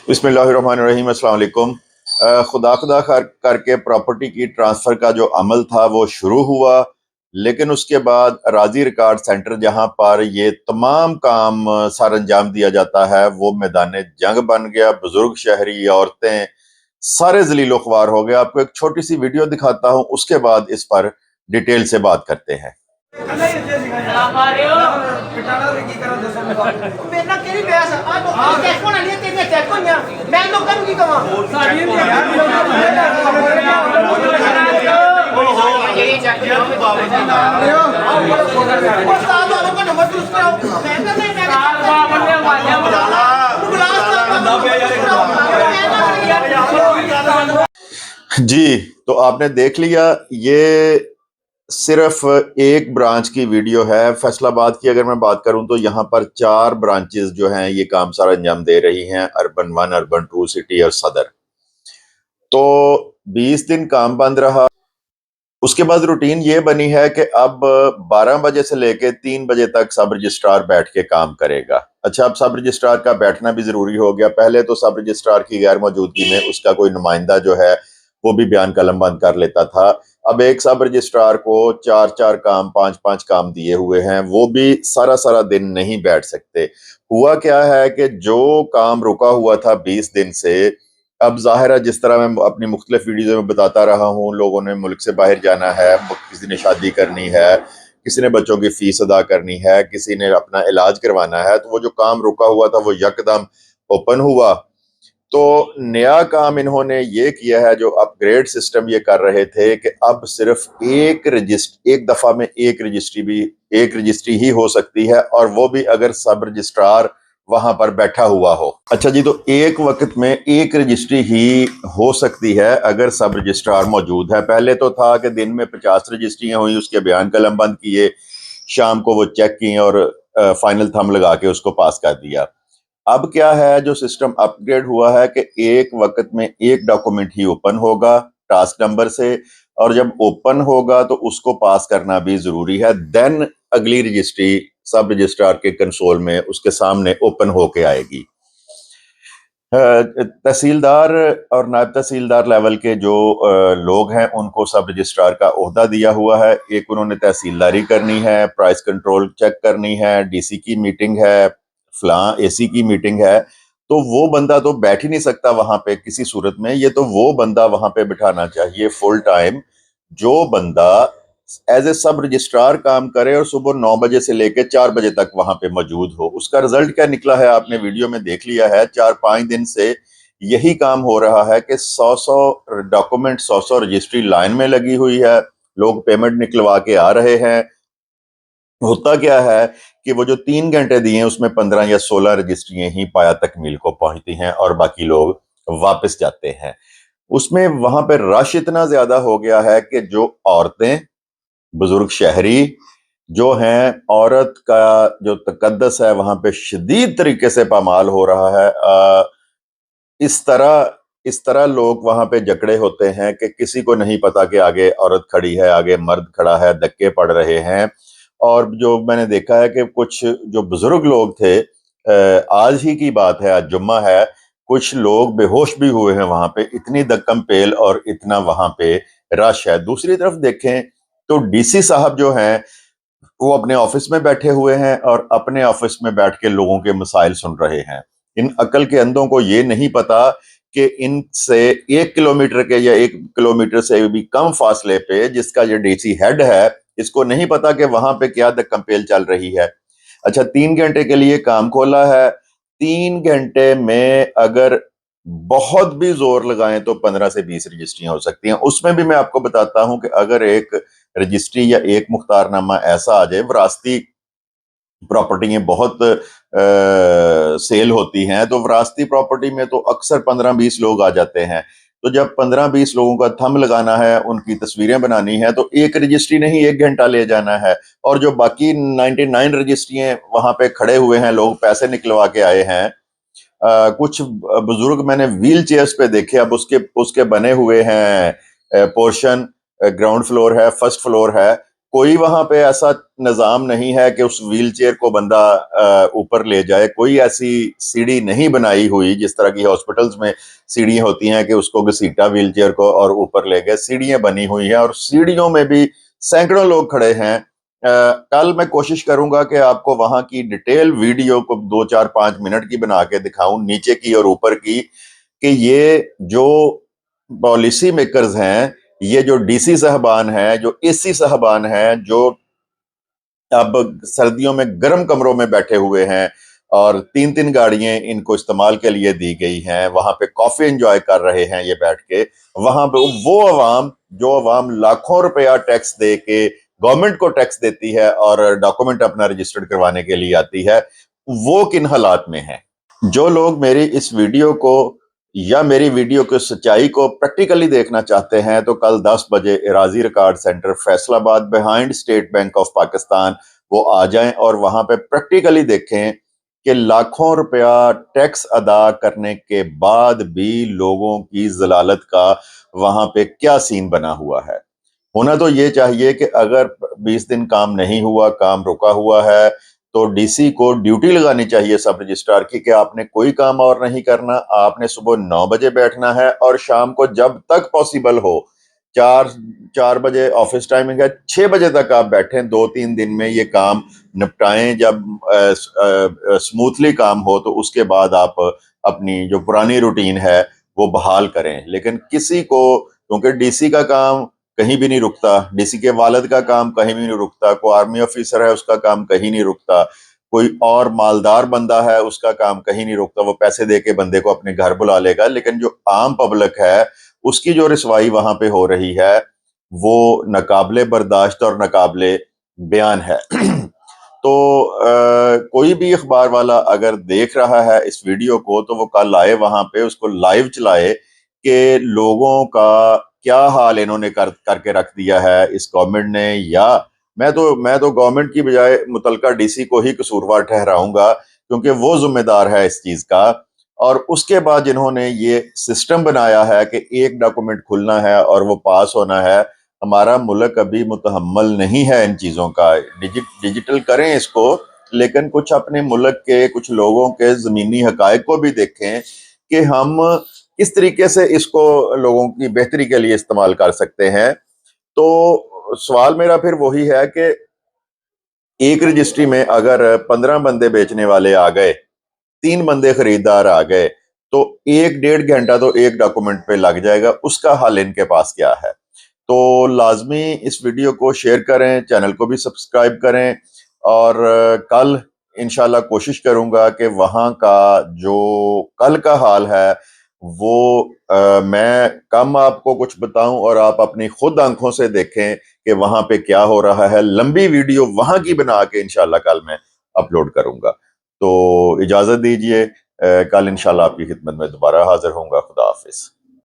बिस्मिल्लाहिर्रहमानिर्रहीम, अस्सलाम वालेकुम। खुदा खुदा करके प्रॉपर्टी की ट्रांसफ़र का जो अमल था वो शुरू हुआ, लेकिन उसके बाद अराजी रिकॉर्ड सेंटर जहां पर ये तमाम काम सर अंजाम दिया जाता है वो मैदान जंग बन गया। बुजुर्ग, शहरी, औरतें सारे जलीलो ख्वार हो गए। आपको एक छोटी सी वीडियो दिखाता हूं, उसके बाद इस पर डिटेल से बात करते हैं। जी, तो आपने देख लिया, ये सिर्फ एक ब्रांच की वीडियो है। फैसलाबाद की अगर मैं बात करूं तो यहाँ पर 4 ब्रांचेस जो हैं ये काम सारा अंजाम दे रही हैं, अर्बन 1, अर्बन 2, सिटी और सदर। तो 20 दिन काम बंद रहा। उसके बाद रूटीन ये बनी है कि अब 12 बजे से लेके 3 बजे तक सब रजिस्ट्रार बैठ के काम करेगा। अच्छा, अब सब रजिस्ट्रार का बैठना भी जरूरी हो गया। पहले तो सब रजिस्ट्रार की गैर मौजूदगी में उसका कोई नुमाइंदा जो है वो भी बयान कलम बंद कर लेता था। अब एक सब रजिस्ट्रार को 4-4 काम, 5-5 काम दिए हुए हैं, वो भी सारा सारा दिन नहीं बैठ सकते। हुआ क्या है कि जो काम रुका हुआ था 20 दिन से, अब ज़ाहिर है जिस तरह मैं अपनी मुख्तलिफ वीडियो में बताता रहा हूँ, लोगों ने मुल्क से बाहर जाना है, किसी ने शादी करनी है, किसी ने बच्चों की फीस अदा करनी है, किसी ने अपना इलाज करवाना है, तो वो जो काम रुका हुआ था वो यकदम ओपन हुआ। तो नया काम इन्होंने ये किया है, जो अपग्रेड सिस्टम ये कर रहे थे कि अब सिर्फ एक दफ़ा में एक रजिस्ट्री ही हो सकती है, और वो भी अगर सब रजिस्ट्रार वहां पर बैठा हुआ हो। अच्छा जी, तो एक वक्त में एक रजिस्ट्री ही हो सकती है अगर सब रजिस्ट्रार मौजूद है। पहले तो था कि दिन में 50 रजिस्ट्रियां हुई, उसके बयान कलम बंद किए, शाम को वो चेक किए और फाइनल थंब लगा के उसको पास कर दिया। अब क्या है, जो सिस्टम अपग्रेड हुआ है कि एक वक्त में एक डॉक्यूमेंट ही ओपन होगा टास्क नंबर से, और जब ओपन होगा तो उसको पास करना भी जरूरी है। देन अगली रजिस्ट्री सब रजिस्ट्रार के कंसोल में उसके सामने ओपन होके आएगी। तहसीलदार और नायब तहसीलदार लेवल के जो लोग हैं उनको सब रजिस्ट्रार का ओहदा दिया हुआ है। एक उन्होंने तहसीलदारी करनी है, प्राइस कंट्रोल चेक करनी है, डीसी की मीटिंग है, फलां एसी की मीटिंग है। तो वो बंदा तो बैठ ही नहीं सकता वहां पे किसी सूरत में। ये तो वो बंदा वहां पे बिठाना चाहिए फुल टाइम, जो बंदा एज ए सब रजिस्ट्रार काम करे और सुबह 9 बजे से लेकर 4 बजे तक वहां पे मौजूद हो। उसका रिजल्ट क्या निकला है आपने वीडियो में देख लिया है। 4-5 दिन से यही काम हो रहा है कि 100 डॉक्यूमेंट, 100 रजिस्ट्री लाइन में लगी हुई है, लोग पेमेंट निकलवा के आ रहे हैं। होता क्या है कि वो जो 3 घंटे दिए हैं उसमें 15 या 16 रजिस्ट्रियां ही पाया तकमील को पहुंचती हैं और बाकी लोग वापस जाते हैं। उसमें वहां पे रश इतना ज्यादा हो गया है कि जो औरतें, बुजुर्ग, शहरी जो हैं, औरत का जो तकद्दस है वहां पे शदीद तरीके से पामाल हो रहा है। इस तरह लोग वहां पे जकड़े होते हैं कि किसी को नहीं पता कि आगे औरत खड़ी है, आगे मर्द खड़ा है, धक्के पड़ रहे हैं। और जो मैंने देखा है कि कुछ जो बुजुर्ग लोग थे, आज ही की बात है, आज जुम्मा है, कुछ लोग बेहोश भी हुए हैं वहां पे, इतनी दक्कम पेल और इतना वहां पे रश है। दूसरी तरफ देखें तो डीसी साहब जो हैं वो अपने ऑफिस में बैठे हुए हैं और अपने ऑफिस में बैठ के लोगों के मसाइल सुन रहे हैं। इन अकल के अंधों को ये नहीं पता कि इनसे 1 किलोमीटर के या 1 किलोमीटर से भी कम फासले पे जिसका ये डीसी हेड है, इसको नहीं पता कि वहां पे क्या कंपेल चल रही है। अच्छा, 3 घंटे के लिए काम खोला है। 3 घंटे में अगर बहुत भी जोर लगाएं तो 15 से 20 रजिस्ट्रियां हो सकती हैं। उसमें भी मैं आपको बताता हूं कि अगर एक रजिस्ट्री या एक मुख्तारनामा ऐसा आ जाए, विरासती प्रॉपर्टी बहुत सेल होती हैं, तो विरासती प्रॉपर्टी में तो अक्सर 15-20 लोग आ जाते हैं। तो जब 15-20 लोगों का थंब लगाना है, उनकी तस्वीरें बनानी है, तो एक रजिस्ट्री नहीं 1 घंटा ले जाना है। और जो बाकी 99 रजिस्ट्रियां वहां पे खड़े हुए हैं, लोग पैसे निकलवा के आए हैं। कुछ बुजुर्ग मैंने व्हील चेयर्स पे देखे। अब उसके उसके बने हुए हैं पोर्शन, ग्राउंड फ्लोर है, फर्स्ट फ्लोर है, کوئی وہاں پہ ایسا نظام نہیں ہے کہ اس ویل چیئر کو بندہ اوپر لے جائے. کوئی ایسی سیڑھی نہیں بنائی ہوئی جس طرح کی ہاسپٹلز میں سیڑھیاں ہوتی ہیں کہ اس کو گھسیٹا ویل چیئر کو اور اوپر لے گئے. سیڑھیاں بنی ہوئی ہیں اور سیڑھیوں میں بھی سینکڑوں لوگ کھڑے ہیں. کل میں کوشش کروں گا کہ آپ کو وہاں کی ڈیٹیل ویڈیو کو 2 4 5 منٹ کی بنا کے دکھاؤں, نیچے کی اور اوپر کی, کہ یہ جو پالیسی میکرز ہیں, یہ جو ڈی سی صاحبان ہیں, جو اے سی صاحبان ہیں, جو اب سردیوں میں گرم کمروں میں بیٹھے ہوئے ہیں اور 3 گاڑیاں ان کو استعمال کے لیے دی گئی ہیں, وہاں پہ کافی انجوائے کر رہے ہیں یہ بیٹھ کے. وہاں پہ وہ عوام, جو عوام لاکھوں روپیہ ٹیکس دے کے گورنمنٹ کو ٹیکس دیتی ہے اور ڈاکومنٹ اپنا رجسٹرڈ کروانے کے لیے آتی ہے, وہ کن حالات میں ہیں. جو لوگ میری اس ویڈیو کو یا میری ویڈیو کی سچائی کو پریکٹیکلی دیکھنا چاہتے ہیں تو کل 10 بجے اراضی ریکارڈ سینٹر فیصل آباد behind state bank of Pakistan وہ آ جائیں اور وہاں پہ پریکٹیکلی دیکھیں کہ لاکھوں روپیہ ٹیکس ادا کرنے کے بعد بھی لوگوں کی ضلالت کا وہاں پہ کیا سین بنا ہوا ہے. ہونا تو یہ چاہیے کہ اگر 20 دن کام نہیں ہوا, کام رکا ہوا ہے, تو ڈی سی کو ڈیوٹی لگانی چاہیے سب رجسٹرار کی کہ آپ نے کوئی کام اور نہیں کرنا, آپ نے صبح 9 بجے بیٹھنا ہے اور شام کو جب تک پاسبل ہو, 4 بجے آفس ٹائمنگ ہے, 6 بجے تک آپ بیٹھیں. 2 3 دن میں یہ کام نپٹائیں. جب سموتھلی کام ہو تو اس کے بعد آپ اپنی جو پرانی روٹین ہے وہ بحال کریں. لیکن کسی کو, کیونکہ ڈی سی کا کام کہیں بھی نہیں رکتا, ڈی سی کے والد کا کام کہیں بھی نہیں رکتا, کوئی آرمی آفیسر ہے اس کا کام کہیں نہیں رکتا, کوئی اور مالدار بندہ ہے اس کا کام کہیں نہیں رکتا, وہ پیسے دے کے بندے کو اپنے گھر بلا لے گا. لیکن جو عام پبلک ہے اس کی جو رسوائی وہاں پہ ہو رہی ہے وہ ناقابل برداشت اور ناقابل بیان ہے. تو کوئی بھی اخبار والا اگر دیکھ رہا ہے اس ویڈیو کو تو وہ کل آئے وہاں پہ, اس کو لائیو چلائے کہ لوگوں کا کیا حال انہوں نے کر کے رکھ دیا ہے اس گورنمنٹ نے. یا میں تو گورنمنٹ کی بجائے متعلقہ ڈی سی کو ہی قصوروار ٹھہراؤں گا, کیونکہ وہ ذمہ دار ہے اس چیز کا. اور اس کے بعد جنہوں نے یہ سسٹم بنایا ہے کہ ایک ڈاکومنٹ کھلنا ہے اور وہ پاس ہونا ہے, ہمارا ملک ابھی متحمل نہیں ہے ان چیزوں کا. ڈیجیٹل کریں اس کو, لیکن کچھ اپنے ملک کے کچھ لوگوں کے زمینی حقائق کو بھی دیکھیں کہ ہم کس طریقے سے اس کو لوگوں کی بہتری کے لیے استعمال کر سکتے ہیں. تو سوال میرا پھر وہی ہے کہ ایک رجسٹری میں اگر 15 بندے بیچنے والے آ گئے, 3 بندے خریدار آ گئے, تو 1 1.5 گھنٹہ تو ایک ڈاکومنٹ پہ لگ جائے گا. اس کا حل ان کے پاس کیا ہے؟ تو لازمی اس ویڈیو کو شیئر کریں, چینل کو بھی سبسکرائب کریں, اور کل انشاءاللہ کوشش کروں گا کہ وہاں کا جو کل کا حال ہے وہ میں کم آپ کو کچھ بتاؤں اور آپ اپنی خود آنکھوں سے دیکھیں کہ وہاں پہ کیا ہو رہا ہے. لمبی ویڈیو وہاں کی بنا کے انشاءاللہ کل میں اپلوڈ کروں گا. تو اجازت دیجئے, کل انشاءاللہ آپ کی خدمت میں دوبارہ حاضر ہوں گا. خدا حافظ.